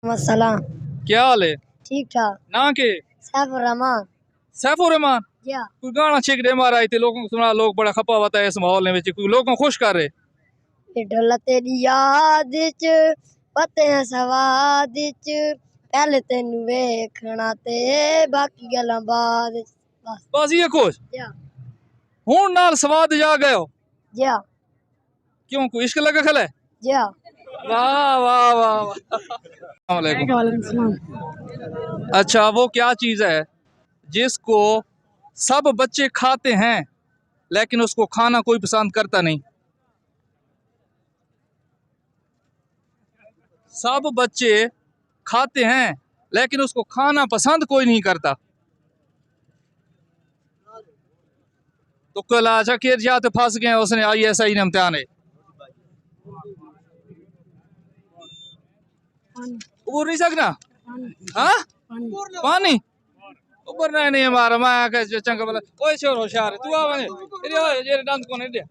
सलाम। क्या हाल है? ठीक ठाक। ना के सैफुर रहमान। सैफुर रहमान क्या कोई गाना छिक दे मारा आई थे लोगों को सुना, लोग बड़ा खपा होता है इस माहौल में, कोई लोगों को खुश कर रहे। ढोल तेरी याद च पते सवाद च पहले तेनू वेखना ते बाकी गल्लां बाद च। बस ये खुश क्या हूं नाल स्वाद जा गए हो क्या क्यों, कोई इश्क लगा खला है? क्या वाह वाह वाह वाह। अस्सलाम वालेकुम। अच्छा, वो क्या चीज है जिसको सब बच्चे खाते हैं लेकिन उसको खाना कोई पसंद करता नहीं? सब बच्चे खाते हैं लेकिन उसको खाना पसंद कोई नहीं करता। तो कल अच्छा केर जाते फंस गए, उसने ISI ने इम्तिहान है। उबर नहीं सकना? हाँ पानी उबर नहीं हमारा मैं चंगा बोला ओए छोर होशियार तू आ बने ये दंद को नहीं दे